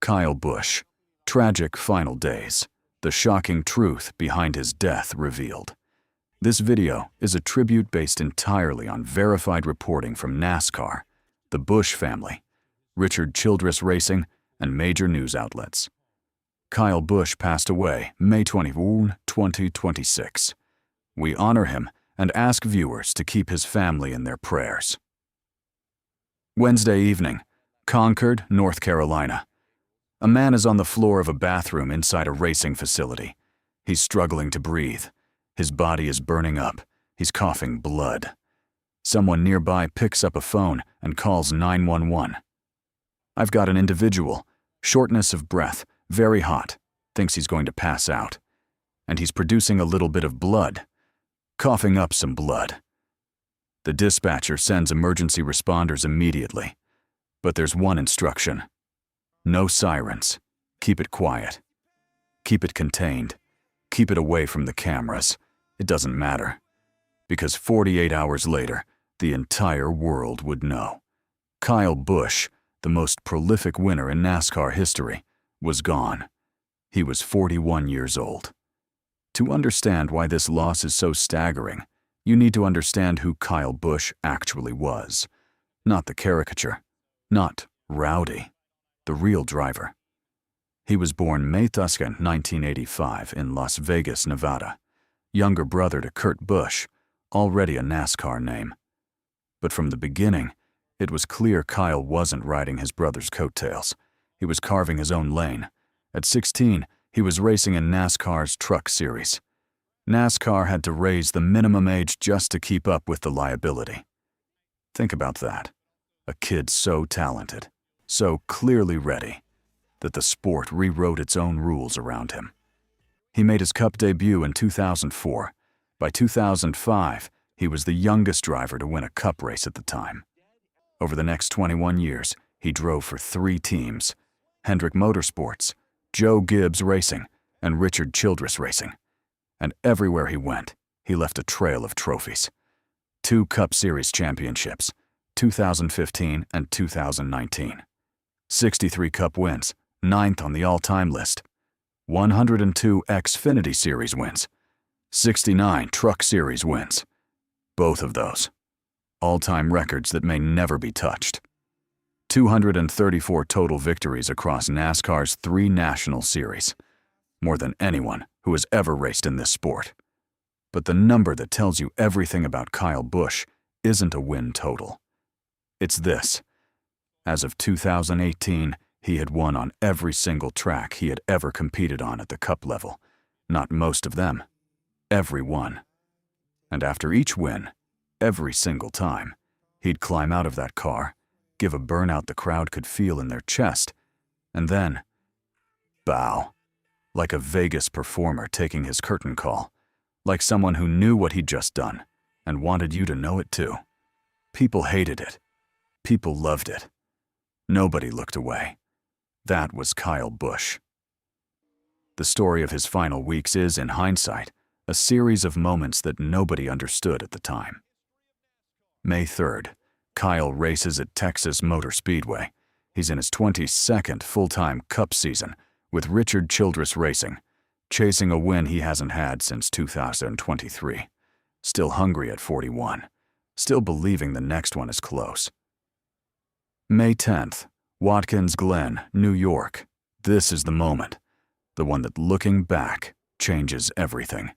Kyle Busch. Tragic final days. The shocking truth behind his death revealed. This video is a tribute based entirely on verified reporting from NASCAR, the Busch family, Richard Childress Racing, and major news outlets. Kyle Busch passed away May 21, 2026. We honor him and ask viewers to keep his family in their prayers. Wednesday evening, Concord, North Carolina. A man is on the floor of a bathroom inside a racing facility. He's struggling to breathe. His body is burning up. He's coughing blood. Someone nearby picks up a phone and calls 911. "I've got an individual, shortness of breath, very hot, thinks he's going to pass out. And he's producing a little bit of blood, coughing up some blood." The dispatcher sends emergency responders immediately. But there's one instruction. No sirens. Keep it quiet. Keep it contained. Keep it away from the cameras. It doesn't matter. Because 48 hours later, the entire world would know. Kyle Busch, the most prolific winner in NASCAR history, was gone. He was 41 years old. To understand why this loss is so staggering, you need to understand who Kyle Busch actually was. Not the caricature. Not Rowdy. The real driver. He was born May 2, 1985 in Las Vegas, Nevada. Younger brother to Kurt Busch, already a NASCAR name. But from the beginning, it was clear Kyle wasn't riding his brother's coattails. He was carving his own lane. At 16, he was racing in NASCAR's Truck Series. NASCAR had to raise the minimum age just to keep up with the liability. Think about that. A kid so talented, so clearly ready, that the sport rewrote its own rules around him. He made his Cup debut in 2004. By 2005, he was the youngest driver to win a Cup race at the time. Over the next 21 years, he drove for 3 teams: Hendrick Motorsports, Joe Gibbs Racing, and Richard Childress Racing. And everywhere he went, he left a trail of trophies. 2 Cup Series championships, 2015 and 2019. 63 Cup wins, 9th on the all-time list. 102 Xfinity Series wins. 69 Truck Series wins. Both of those. All-time records that may never be touched. 234 total victories across NASCAR's 3 national series. More than anyone who has ever raced in this sport. But the number that tells you everything about Kyle Busch isn't a win total. It's this. As of 2018, he had won on every single track he had ever competed on at the Cup level. Not most of them. Every one. And after each win, every single time, he'd climb out of that car, give a burnout the crowd could feel in their chest, and then bow. Like a Vegas performer taking his curtain call. Like someone who knew what he'd just done and wanted you to know it too. People hated it. People loved it. Nobody looked away. That was Kyle Busch. The story of his final weeks is, in hindsight, a series of moments that nobody understood at the time. May 3rd, Kyle races at Texas Motor Speedway. He's in his 22nd full-time Cup season with Richard Childress Racing, chasing a win he hasn't had since 2023. Still hungry at 41. Still believing the next one is close. May 10th, Watkins Glen, New York. This is the moment. The one that, looking back, changes everything.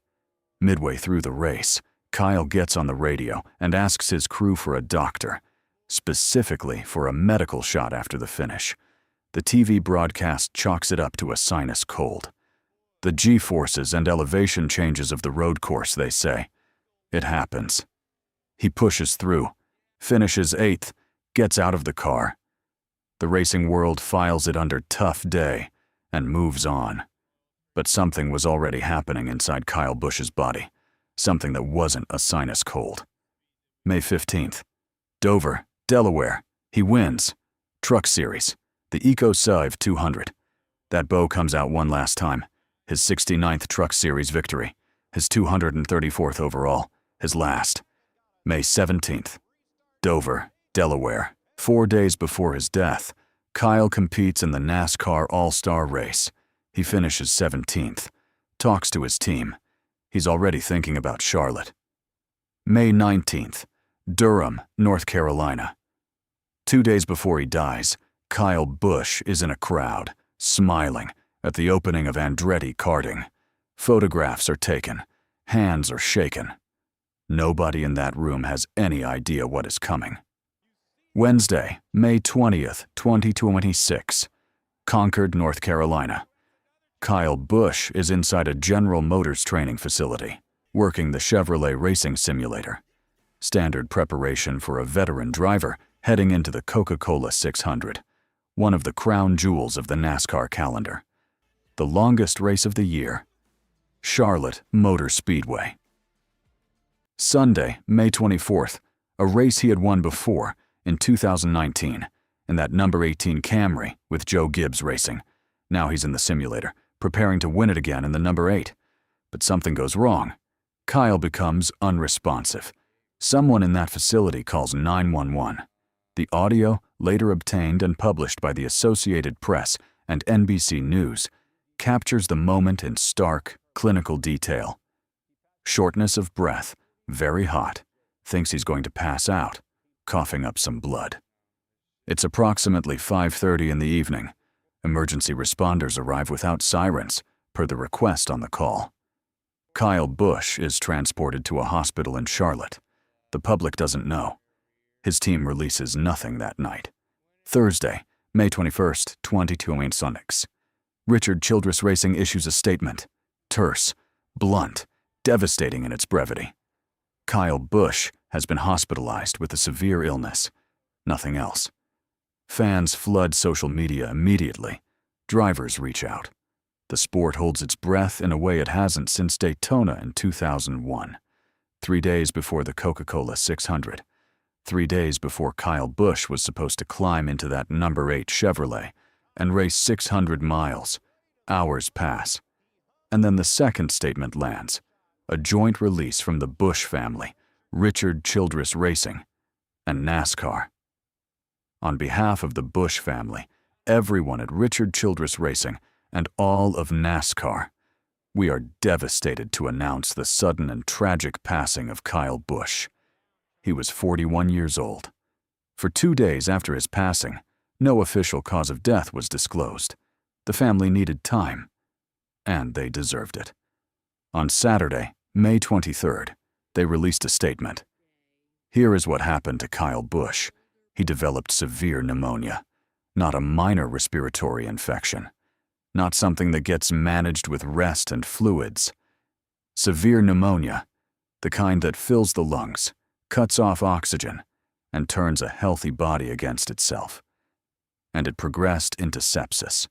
Midway through the race, Kyle gets on the radio and asks his crew for a doctor, specifically for a medical shot after the finish. The TV broadcast chalks it up to a sinus cold. The G-forces and elevation changes of the road course, they say. It happens. He pushes through, finishes 8th, gets out of the car. The racing world files it under tough day and moves on. But something was already happening inside Kyle Busch's body, something that wasn't a sinus cold. May 15th, Dover, Delaware. He wins. Truck Series, the Eco-Sive 200. That bow comes out one last time. His 69th Truck Series victory, his 234th overall, his last. May 17th, Dover, Delaware. 4 days before his death, Kyle competes in the NASCAR All-Star race. He finishes 17th. Talks to his team. He's already thinking about Charlotte. May 19th, Durham, North Carolina. 2 days before he dies, Kyle Busch is in a crowd, smiling, at the opening of Andretti karting. Photographs are taken. Hands are shaken. Nobody in that room has any idea what is coming. Wednesday, May 20th, 2026, Concord, North Carolina. Kyle Busch is inside a General Motors training facility, working the Chevrolet racing simulator. Standard preparation for a veteran driver heading into the Coca-Cola 600, one of the crown jewels of the NASCAR calendar. The longest race of the year, Charlotte Motor Speedway. Sunday, May 24th, a race he had won before, in 2019, in that number 18 Camry with Joe Gibbs Racing. Now he's in the simulator, preparing to win it again in the number 8. But something goes wrong. Kyle becomes unresponsive. Someone in that facility calls 911. The audio, later obtained and published by the Associated Press and NBC News, captures the moment in stark, clinical detail. Shortness of breath, very hot, thinks he's going to pass out, coughing up some blood. It's approximately 5:30 in the evening. Emergency responders arrive without sirens, per the request on the call. Kyle Busch is transported to a hospital in Charlotte. The public doesn't know. His team releases nothing that night. Thursday, May 21st, 2026. Richard Childress Racing issues a statement. Terse, blunt, devastating in its brevity. Kyle Busch has been hospitalized with a severe illness. Nothing else. Fans flood social media immediately. Drivers reach out. The sport holds its breath in a way it hasn't since Daytona in 2001. 3 days before the Coca-Cola 600. 3 days before Kyle Busch was supposed to climb into that number 8 Chevrolet and race 600 miles. Hours pass. And then the second statement lands. A joint release from the Busch family, Richard Childress Racing, and NASCAR. On behalf of the Busch family, everyone at Richard Childress Racing, and all of NASCAR, we are devastated to announce the sudden and tragic passing of Kyle Busch. He was 41 years old. For 2 days after his passing, no official cause of death was disclosed. The family needed time, and they deserved it. On Saturday, May 23rd, they released a statement. Here is what happened to Kyle Busch. He developed severe pneumonia, not a minor respiratory infection, not something that gets managed with rest and fluids. Severe pneumonia, the kind that fills the lungs, cuts off oxygen, and turns a healthy body against itself. And it progressed into sepsis.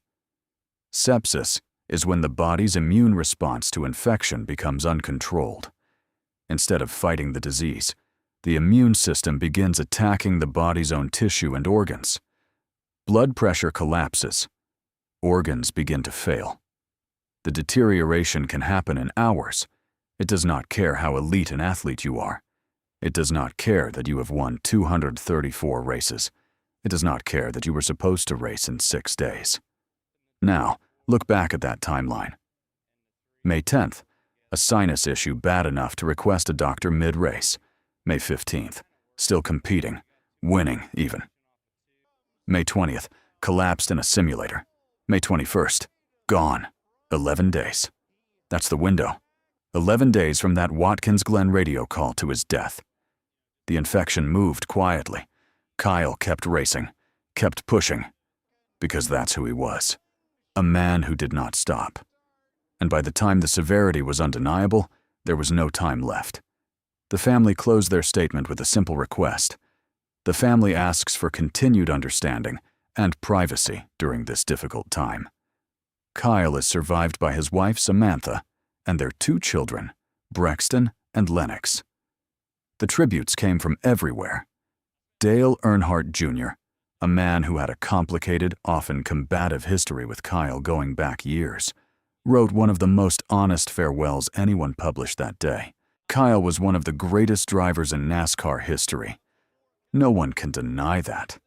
Sepsis is when the body's immune response to infection becomes uncontrolled. Instead of fighting the disease, the immune system begins attacking the body's own tissue and organs. Blood pressure collapses. Organs begin to fail. The deterioration can happen in hours. It does not care how elite an athlete you are. It does not care that you have won 234 races. It does not care that you were supposed to race in 6 days. Now, look back at that timeline. May 10th, a sinus issue bad enough to request a doctor mid-race. May 15th, still competing, winning even. May 20th, collapsed in a simulator. May 21st, gone. 11 days. That's the window. 11 days from that Watkins Glen radio call to his death. The infection moved quietly. Kyle kept racing, kept pushing, because that's who he was. A man who did not stop. And by the time the severity was undeniable, there was no time left. The family closed their statement with a simple request. The family asks for continued understanding and privacy during this difficult time. Kyle is survived by his wife Samantha and their 2 children, Brexton and Lennox. The tributes came from everywhere. Dale Earnhardt Jr., a man who had a complicated, often combative history with Kyle going back years, wrote one of the most honest farewells anyone published that day. Kyle was one of the greatest drivers in NASCAR history. No one can deny that.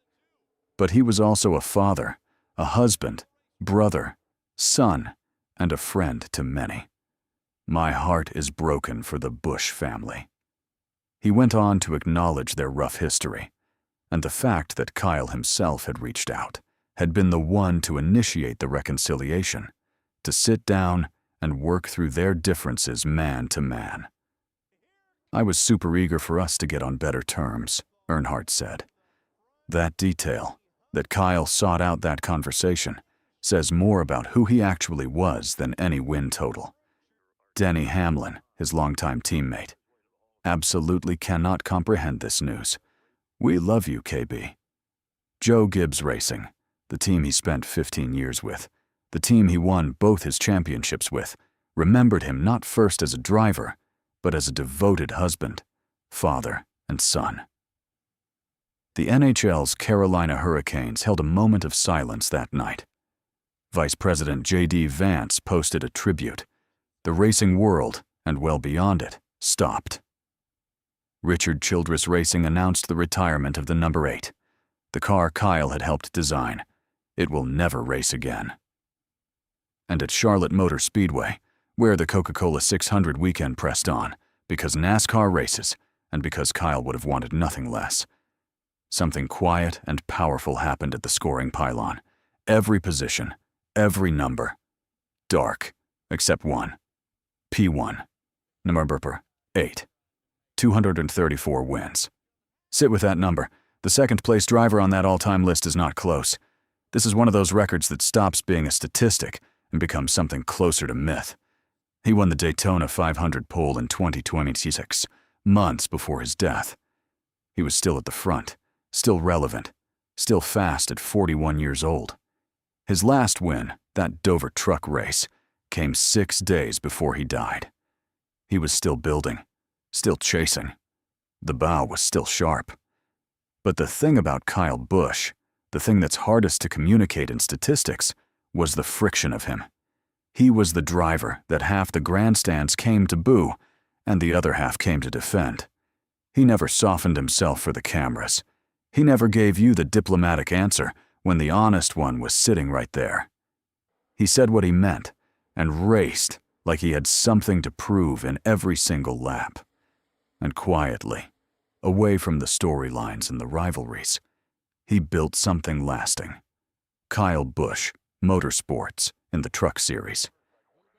But he was also a father, a husband, brother, son, and a friend to many. My heart is broken for the Busch family. He went on to acknowledge their rough history, and the fact that Kyle himself had reached out, had been the one to initiate the reconciliation, to sit down and work through their differences man to man. I was super eager for us to get on better terms, Earnhardt said. That detail, that Kyle sought out that conversation, says more about who he actually was than any win total. Denny Hamlin, his longtime teammate, absolutely cannot comprehend this news. We love you, KB. Joe Gibbs Racing, the team he spent 15 years with, the team he won both his championships with, remembered him not first as a driver, but as a devoted husband, father, and son. The NHL's Carolina Hurricanes held a moment of silence that night. Vice President J.D. Vance posted a tribute. The racing world, and well beyond it, stopped. Richard Childress Racing announced the retirement of the number 8, the car Kyle had helped design. It will never race again. And at Charlotte Motor Speedway, where the Coca-Cola 600 weekend pressed on, because NASCAR races, and because Kyle would have wanted nothing less, something quiet and powerful happened at the scoring pylon. Every position, every number, dark, except one. P1, number 8, 234 wins. Sit with that number. The second-place driver on that all-time list is not close. This is one of those records that stops being a statistic and becomes something closer to myth. He won the Daytona 500 pole in 2026, months before his death. He was still at the front, still relevant, still fast at 41 years old. His last win, that Dover truck race, came 6 days before he died. He was still building, still chasing. The bow was still sharp. But the thing about Kyle Busch, the thing that's hardest to communicate in statistics, was the friction of him. He was the driver that half the grandstands came to boo, and the other half came to defend. He never softened himself for the cameras. He never gave you the diplomatic answer when the honest one was sitting right there. He said what he meant, and raced like he had something to prove in every single lap. And quietly, away from the storylines and the rivalries, he built something lasting. Kyle Busch, Motorsports, in the Truck Series.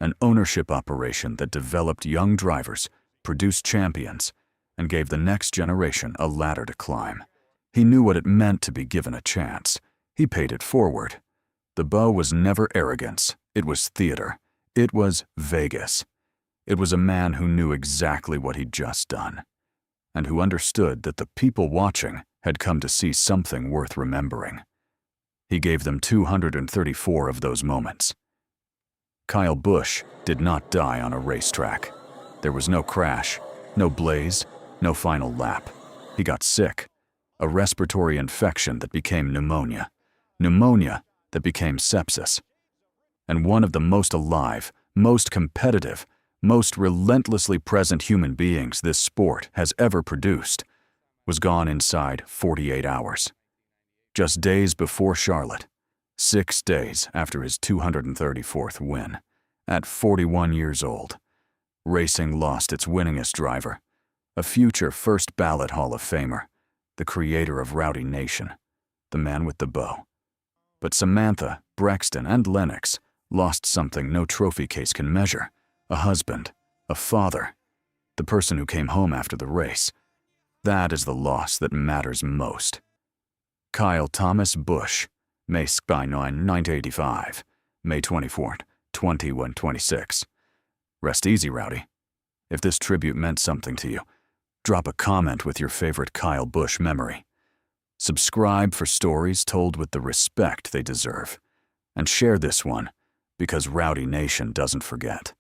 An ownership operation that developed young drivers, produced champions, and gave the next generation a ladder to climb. He knew what it meant to be given a chance. He paid it forward. The bow was never arrogance. It was theater. It was Vegas. It was a man who knew exactly what he'd just done, and who understood that the people watching had come to see something worth remembering. He gave them 234 of those moments. Kyle Busch did not die on a racetrack. There was no crash, no blaze, no final lap. He got sick, a respiratory infection that became pneumonia that became sepsis. And one of the most alive, most competitive, most relentlessly present human beings this sport has ever produced was gone inside 48 hours. Just days before Charlotte, 6 days after his 234th win, at 41 years old, racing lost its winningest driver, a future first ballot Hall of Famer, the creator of Rowdy Nation, the man with the bow. But Samantha, Brexton, and Lennox lost something no trophy case can measure: a husband, a father, the person who came home after the race. That is the loss that matters most. Kyle Thomas Busch, May 9, 1985, May 24, 2126. Rest easy, Rowdy. If this tribute meant something to you, drop a comment with your favorite Kyle Busch memory. Subscribe for stories told with the respect they deserve. And share this one, because Rowdy Nation doesn't forget.